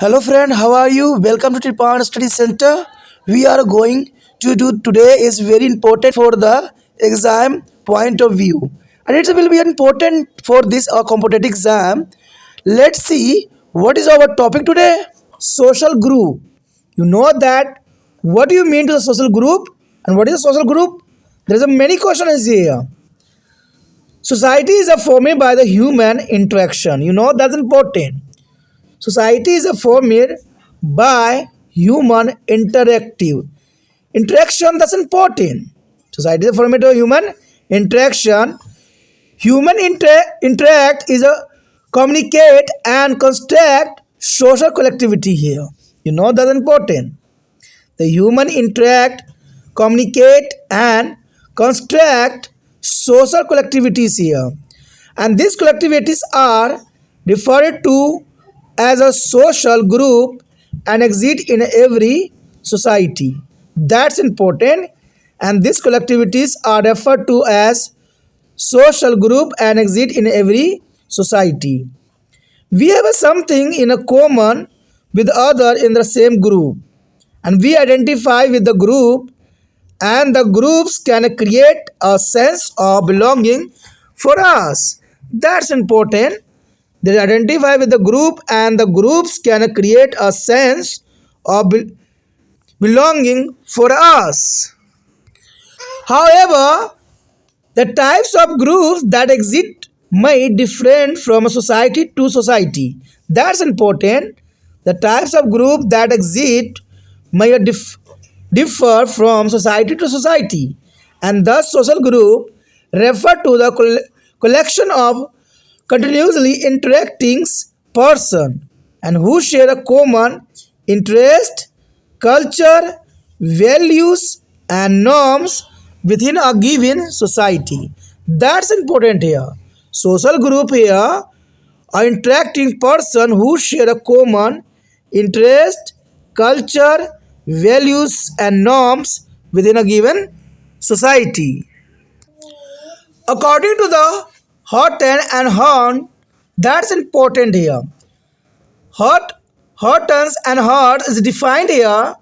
Hello friend, how are you? Welcome to Tripan Study Center. We are going to do today is very important for the exam point of view. And it will be important for this competitive exam. Let's see what is our topic today. Social group. You know that what do you mean to the social group and what is a social group? There is a many questions here. Society is formed by the human interaction. You know that's important. Society is formed by human interactive interaction. That's important. Society is formed by human interaction. Interact is a communicate and construct social collectivity here. You know that's important. The human interact, communicate and construct social collectivities here. And these collectivities are referred to as a social group and exist in every society. That's important. And these collectivities are referred to as social group and exist in every society. We have something in a common with other in the same group, and we identify with the group, and the groups can create a sense of belonging for us. That's important. They identify with the group, and the groups can create a sense of belonging for us. However, the types of groups that exist may differ from society to society. That's important. The types of groups that exist may differ from society to society, and thus social group refer to the collection of continuously interacting person and who share a common interest, culture, values and norms within a given society. That's important here. Social group here are interacting person who share a common interest, culture, values and norms within a given society. According to the Horton and Horn, that's important here. Hort, Hortons and Hort is defined here.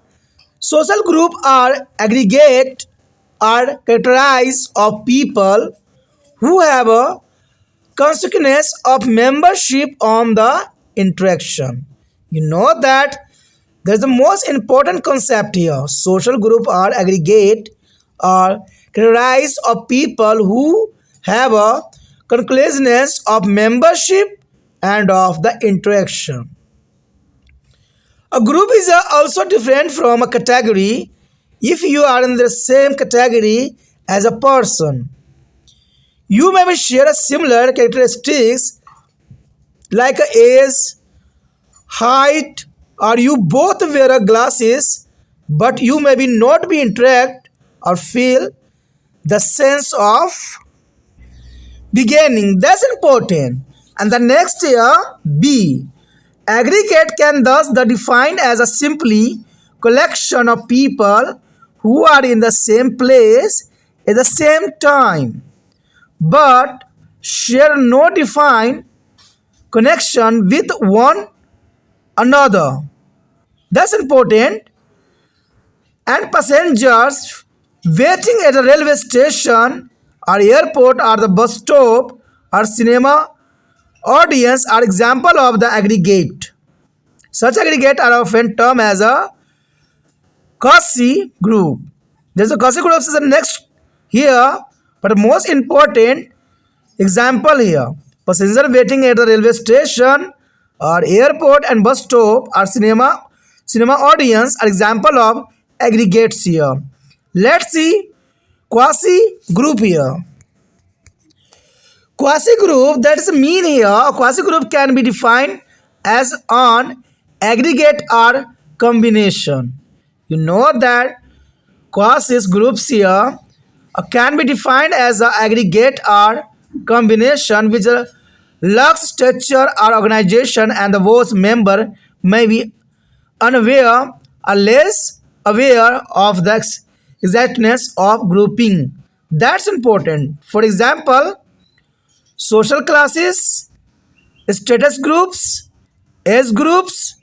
Social group are aggregate or characterized of people who have a consequence of membership on the interaction. You know that there's the most important concept here. Social group are aggregate or characterized of people who have a conclusiveness of membership and of the interaction. A group is also different from a category if you are in the same category as a person. You may share a similar characteristics like age, height, or you both wear glasses, but you may be not be interact or feel the sense of beginning. That's important. And the next here, B. Aggregate can thus be defined as a simply collection of people who are in the same place at the same time, but share no defined connection with one another. That's important. And passengers waiting at a railway station or airport or the bus stop or cinema audience are example of the aggregate. Such aggregate are often termed as a quasi group. There's a quasi group is the next here, but most important example here. Passenger waiting at the railway station or airport and bus stop or cinema audience are example of aggregates here. Let's see quasi group here. Quasi group, that is mean here. A quasi group can be defined as an aggregate or combination. You know that quasi groups here can be defined as an aggregate or combination which lacks structure or organization, and the whose member may be unaware or less aware of the exactness of grouping. That's important. For example, social classes, status groups, age groups,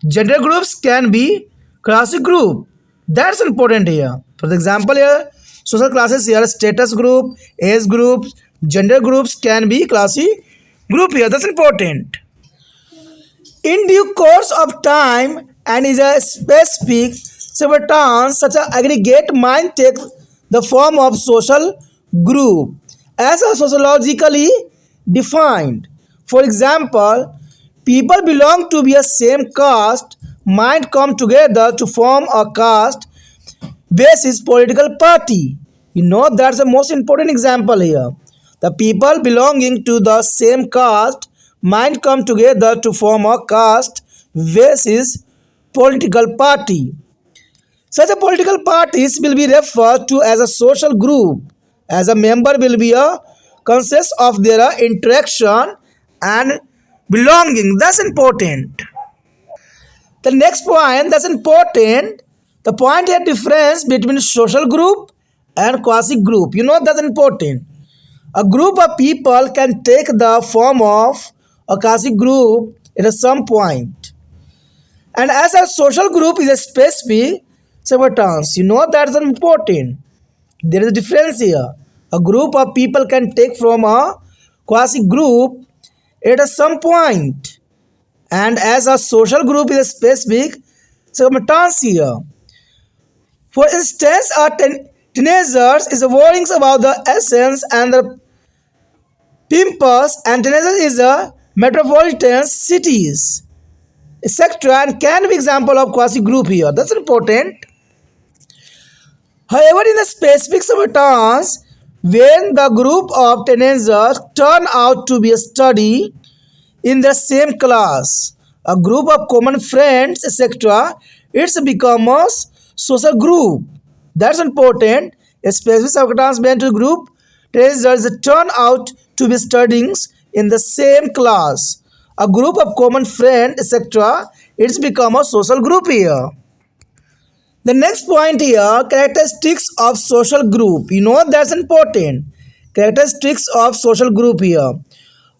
Gender groups can be classic group. That's important here. For example, here social classes here status group, age groups, gender groups can be classic group here. That's important. In due course of time and is a specific substance, such an aggregate mind takes the form of social group as a sociologically defined. For example, people belong to be a same caste might come together to form a caste basis political party. That's the most important example here. The people belonging to the same caste might come together to form a caste basis political party. Such a political parties will be referred to as a social group. As a member will be a conscious of their interaction and belonging. That's important. The next point that's important, the point here difference between social group and quasi group. That's important. A group of people can take the form of a quasi group at some point. And as a social group is a specific substance, that's important. There is a difference here. A group of people can take from a quasi group at some point. And as a social group is a specific circumstance here. For instance, teenagers is worrying about the essence and the pimpers and teenagers is a metropolitan cities, etc. and can be example of quasi group here. That's important. However, in the specific circumstance, when the group of teenagers turn out to be a study in the same class, a group of common friends, etc., it's become a social group. That's important. A specific circumstance when two group teenagers turn out to be studying in the same class, a group of common friends, etc., it's become a social group here. The next point here, characteristics of social group. That's important. Characteristics of social group here.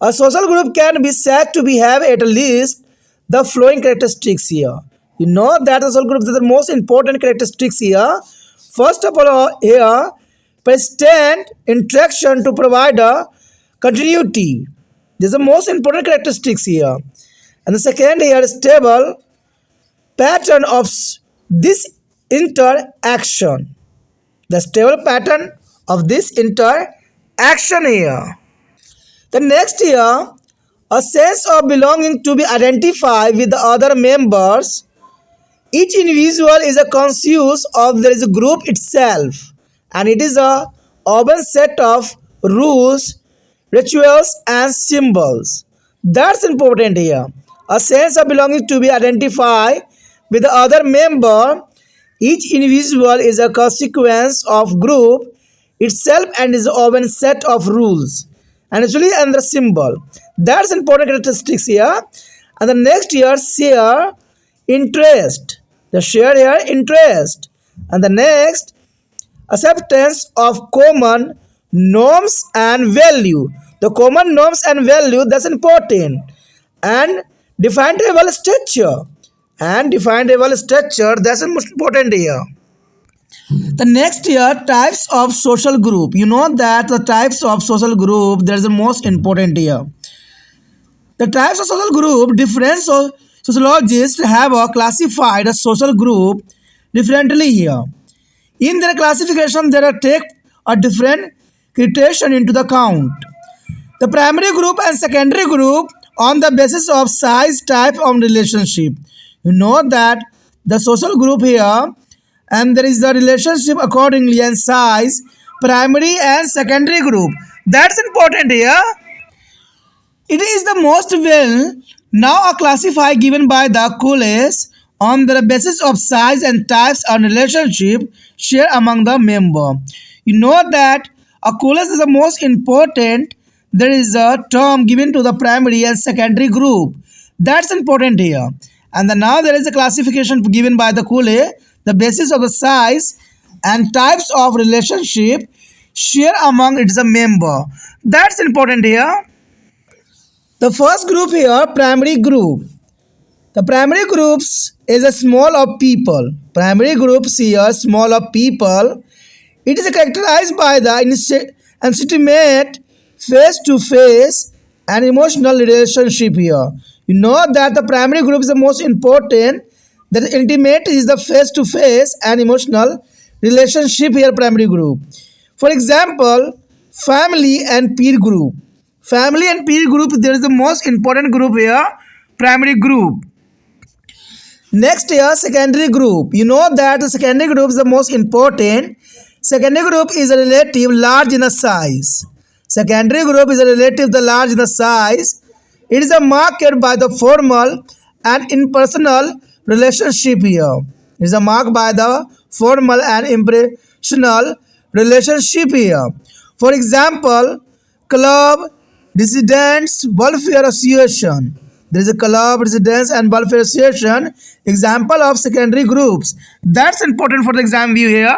A social group can be said to be have at least the following characteristics here. That the social group is the most important characteristics here. First of all, here, persistent interaction to provide a continuity. This is the most important characteristics here. And the second here, stable pattern of this interaction. The stable pattern of this interaction here. The next here, a sense of belonging to be identified with the other members. Each individual is a conscious of there is a group itself, and it is a urban set of rules, rituals, and symbols. That's important here. A sense of belonging to be identified with the other member. Each individual is a consequence of group itself and is an urban set of rules and actually and the symbol. That's important characteristics here. And the next here, share interest. The share here interest. And the next, acceptance of common norms and value. The common norms and value, that's important. And definable structure. And definable structure, that's the most important here. The next here, types of social group. That the types of social group, that's the most important here. The types of social group, different sociologists have classified a social group differently here. In their classification, they take a different criterion into the account. The primary group and secondary group on the basis of size, type of relationship. That the social group here and there is the relationship accordingly and size, primary and secondary group. That's important here. It is the most well now a classify given by the Coles on the basis of size and types of relationship shared among the member. That a Coles is the most important. There is a term given to the primary and secondary group. That's important here. And now there is a classification given by the Coles, the basis of the size and types of relationship shared among its a member. That's important here. The first group here, primary group. The primary groups is a small of people. Primary groups here small of people. It is characterized by the intimate face-to-face and emotional relationship here. You know that the primary group is the most important. That intimate is the face-to-face and emotional relationship here primary group. For example, family and peer group. Family and peer group there is the most important group here primary group. Next here, secondary group. You know that the secondary group is the most important. Secondary group is a relative large in the size. Secondary group is a relative the large in the size. It is a marked by the formal and impersonal relationship here. It is a marked by the formal and impersonal relationship here. For example, club, residents, welfare association. There is a club, residence, and welfare association. Example of secondary groups. That's important for the exam view here.